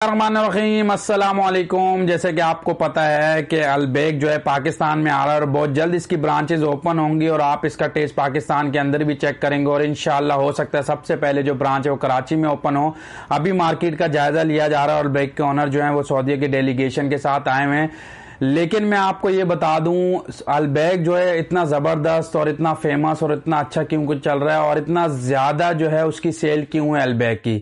الرحیم السلام علیکم۔ جیسے کہ آپ کو پتا ہے کہ البیک جو ہے پاکستان میں آ رہا ہے اور بہت جلد اس کی برانچز اوپن ہوں گی اور آپ اس کا ٹیسٹ پاکستان کے اندر بھی چیک کریں گے اور انشاءاللہ ہو سکتا ہے سب سے پہلے جو برانچ ہے وہ کراچی میں اوپن ہو۔ ابھی مارکیٹ کا جائزہ لیا جا رہا ہے اور البیک کے اونر جو ہیں وہ سعودیہ کی ڈیلیگیشن کے ساتھ آئے ہوئے ہیں۔ لیکن میں آپ کو یہ بتا دوں البیک جو ہے اتنا زبردست اور اتنا فیمس اور اتنا اچھا کیوں کچھ چل رہا ہے اور اتنا زیادہ جو ہے اس کی سیل کیوں ہے البیک کی؟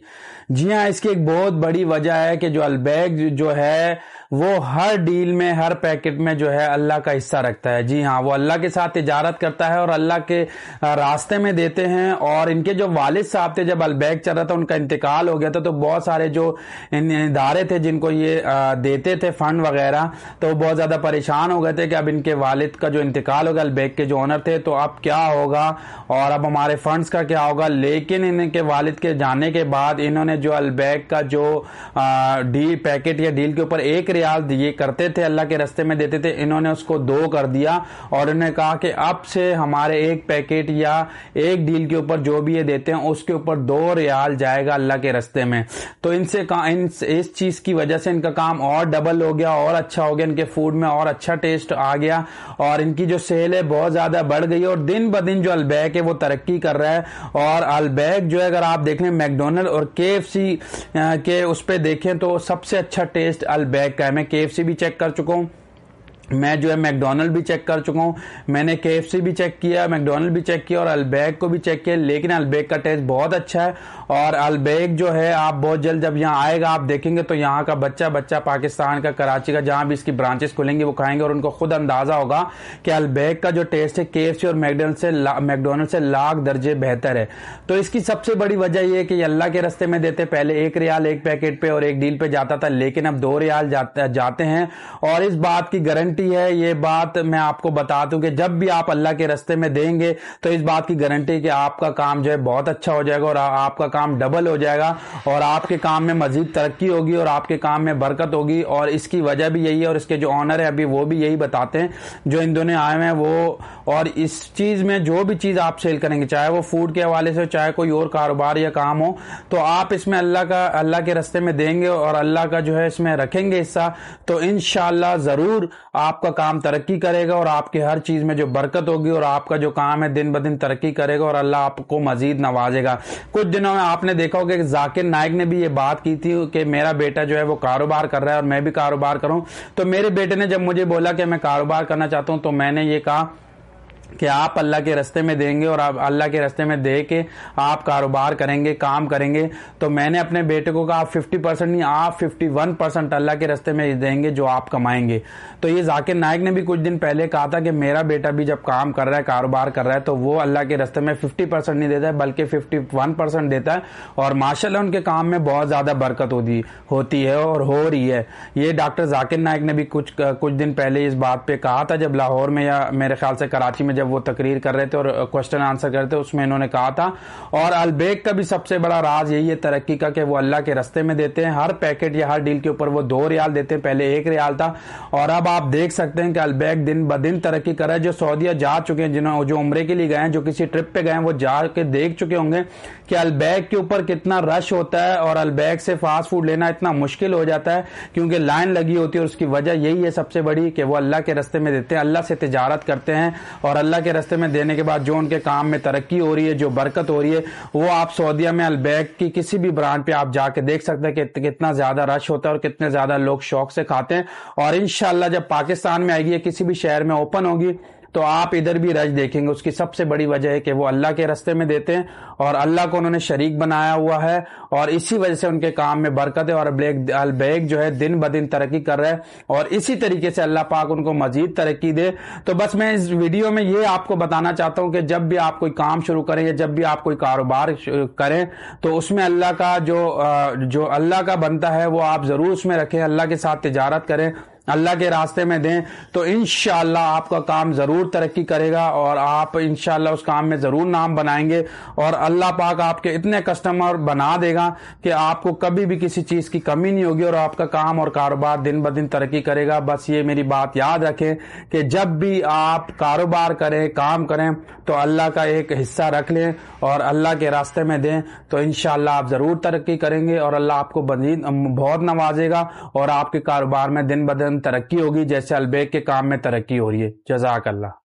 جی ہاں، اس کی ایک بہت بڑی وجہ ہے کہ جو البیک جو ہے وہ ہر ڈیل میں ہر پیکٹ میں جو ہے اللہ کا حصہ رکھتا ہے۔ جی ہاں، وہ اللہ کے ساتھ تجارت کرتا ہے اور اللہ کے راستے میں دیتے ہیں۔ اور ان کے جو والد صاحب تھے جب البیک چل رہا تھا ان کا انتقال ہو گیا تھا، تو بہت سارے جو ادارے تھے جن کو یہ دیتے تھے فنڈ وغیرہ، تو وہ بہت زیادہ پریشان ہو گئے تھے کہ اب ان کے والد کا جو انتقال ہوگا البیک کے جو اونر تھے، تو اب کیا ہوگا اور اب ہمارے فنڈز کا کیا ہوگا۔ لیکن ان کے والد کے جانے کے بعد انہوں نے جو البیک کا جو ڈیل پیکٹ یا ڈیل کے اوپر 1 ریال یہ کرتے تھے اللہ کے راستے میں دیتے تھے، انہوں نے اس کو 2 کر دیا اور انہوں نے کہا کہ اب سے ہمارے 1 پیکٹ یا 1 ڈیل کے اوپر جو بھی یہ دیتے ہیں اس کے اوپر 2 ریال جائے گا اللہ کے راستے میں۔ تو اس چیز کی وجہ سے ان کا کام اور ڈبل ہو گیا اور اچھا ہو گیا، ان کے فوڈ میں اور اچھا ٹیسٹ آ گیا اور ان کی جو سیل ہے بہت زیادہ بڑھ گئی اور دن بدن جو البیک ہے وہ ترقی کر رہا ہے۔ اور البیک جو ہے اگر آپ دیکھ لیں میکڈونلڈ اور KFC کے اس پہ دیکھیں تو سب سے اچھا ٹیسٹ البیک کا ہے۔ میں KFC بھی چیک کر چکا ہوں، میں جو ہے میکڈونلڈ بھی چیک کر چکا ہوں، میں نے KFC بھی چیک کیا، میکڈونلڈ بھی چیک کیا اور البیک کو بھی چیک کیا، لیکن البیک کا ٹیسٹ بہت اچھا ہے۔ اور البیک جو ہے آپ بہت جلد جب یہاں آئے گا آپ دیکھیں گے تو یہاں کا بچہ پاکستان کا کراچی کا جہاں بھی اس کی برانچز کھلیں گے وہ کھائیں گے اور ان کو خود اندازہ ہوگا کہ البیک کا جو ٹیسٹ ہے KFC اور میکڈونلڈ سے لاکھ درجے بہتر ہے۔ تو اس کی سب سے بڑی وجہ یہ ہے کہ یہ اللہ کے راستے میں دیتے، پہلے 1 ریال 1 پیکٹ پہ اور 1 ڈیل پہ جاتا تھا، لیکن اب 2 ریال جاتے ہیں۔ اور اس بات کی گارنٹی ہے، یہ بات میں آپ کو بتا دوں کہ جب بھی آپ اللہ کے راستے میں دیں گے تو اس بات کی گارنٹی کہ آپ کا کام جو ہے بہت اچھا ہو جائے گا اور آپ کا کام ڈبل ہو جائے گا اور آپ کے کام میں مزید ترقی ہوگی اور آپ کے کام میں برکت ہوگی۔ اور اس کی وجہ بھی یہی ہے اور اس کے جو آنر ہے ابھی وہ بھی یہی بتاتے ہیں جو ان دونوں آئے ہیں وہ۔ اور اس چیز میں جو بھی چیز آپ سیل کریں گے، چاہے وہ فوڈ کے حوالے سے چاہے کوئی اور کاروبار یا کام ہو، تو آپ اس میں اللہ کے راستے میں دیں گے اور اللہ کا جو ہے اس میں رکھیں گے حصہ، تو انشاءاللہ ضرور آپ کا کام ترقی کرے گا اور آپ کے ہر چیز میں جو برکت ہوگی اور آپ کا جو کام ہے دن بدن ترقی کرے گا اور اللہ آپ کو مزید نوازے گا۔ کچھ دنوں میں آپ نے دیکھا ہوگا کہ ذاکر نائک نے بھی یہ بات کی تھی کہ میرا بیٹا جو ہے وہ کاروبار کر رہا ہے اور میں بھی کاروبار کروں۔ تو میرے بیٹے نے جب مجھے بولا کہ میں کاروبار کرنا چاہتا ہوں تو میں نے یہ کہا کہ آپ اللہ کے راستے میں دیں گے اور آپ اللہ کے راستے میں دے کے آپ کاروبار کریں گے، کام کریں گے۔ تو میں نے اپنے بیٹے کو کہا آپ 50% نہیں، آپ 51% اللہ کے راستے میں دیں گے جو آپ کمائیں گے۔ تو یہ ذاکر نائک نے بھی کچھ دن پہلے کہا تھا کہ میرا بیٹا بھی جب کام کر رہا ہے، کاروبار کر رہا ہے، تو وہ اللہ کے راستے میں 50% نہیں دیتا ہے بلکہ 51% دیتا ہے اور ماشاءاللہ ان کے کام میں بہت زیادہ برکت ہوتی ہے اور ہو رہی ہے۔ یہ ڈاکٹر ذاکر نائک نے بھی کچھ دن پہلے اس بات پہ کہا تھا جب لاہور میں یا میرے خیال سے کراچی میں جب وہ تقریر کر رہے تھے اور کوسچن آنسر کر رہے تھے، اس میں انہوں نے کہا تھا۔ اور البیک کا بھی سب سے بڑا راز یہی ہے ترقی کا کہ وہ اللہ کے راستے میں دیتے ہیں، ہر پیکٹ یا ہر ڈیل کے اوپر وہ 2 ریال دیتے ہیں، پہلے 1 ریال تھا اور اب آپ دیکھ سکتے ہیں کہ البیک دن بدن ترقی کر رہا ہے۔ جو سعودیہ جا چکے ہیں، جو عمرے کے لیے گئے ہیں، جو کسی ٹرپ پہ گئے ہیں، وہ جا کے دیکھ چکے ہوں گے کہ البیک کے اوپر کتنا رش ہوتا ہے اور البیک سے فاسٹ فوڈ لینا اتنا مشکل ہو جاتا ہے کیونکہ لائن لگی ہوتی ہے۔ اور اس کی وجہ یہی ہے سب سے بڑی کہ وہ اللہ کے راستے میں دیتے ہیں، اللہ سے تجارت کرتے ہیں اور اللہ کے راستے میں دینے کے بعد جو ان کے کام میں ترقی ہو رہی ہے، جو برکت ہو رہی ہے، وہ آپ سعودیہ میں البیک کی کسی بھی برانچ پہ آپ جا کے دیکھ سکتے ہیں کہ کتنا زیادہ رش ہوتا ہے اور کتنے زیادہ لوگ شوق سے کھاتے ہیں۔ اور انشاءاللہ جب پاکستان میں آئے گی یا کسی بھی شہر میں اوپن ہوگی تو آپ ادھر بھی رش دیکھیں گے۔ اس کی سب سے بڑی وجہ ہے کہ وہ اللہ کے راستے میں دیتے ہیں اور اللہ کو انہوں نے شریک بنایا ہوا ہے اور اسی وجہ سے ان کے کام میں برکت ہے اور البیک جو ہے دن بدن ترقی کر رہا ہے اور اسی طریقے سے اللہ پاک ان کو مزید ترقی دے۔ تو بس میں اس ویڈیو میں یہ آپ کو بتانا چاہتا ہوں کہ جب بھی آپ کوئی کام شروع کریں یا جب بھی آپ کوئی کاروبار کریں تو اس میں اللہ کا جو اللہ کا بنتا ہے وہ آپ ضرور اس میں رکھیں، اللہ کے ساتھ تجارت کریں اللہ کے راستے میں دیں تو انشاءاللہ آپ کا کام ضرور ترقی کرے گا اور آپ انشاءاللہ اس کام میں ضرور نام بنائیں گے اور اللہ پاک آپ کے اتنے کسٹمر بنا دے گا کہ آپ کو کبھی بھی کسی چیز کی کمی نہیں ہوگی اور آپ کا کام اور کاروبار دن بدن ترقی کرے گا۔ بس یہ میری بات یاد رکھیں کہ جب بھی آپ کاروبار کریں، کام کریں تو اللہ کا ایک حصہ رکھ لیں اور اللہ کے راستے میں دیں تو انشاءاللہ آپ ضرور ترقی کریں گے اور اللہ آپ کو بہت نوازے گا اور آپ کے کاروبار میں دن بدن ترقی ہوگی جیسے البیک کے کام میں ترقی ہو رہی ہے۔ جزاک اللہ۔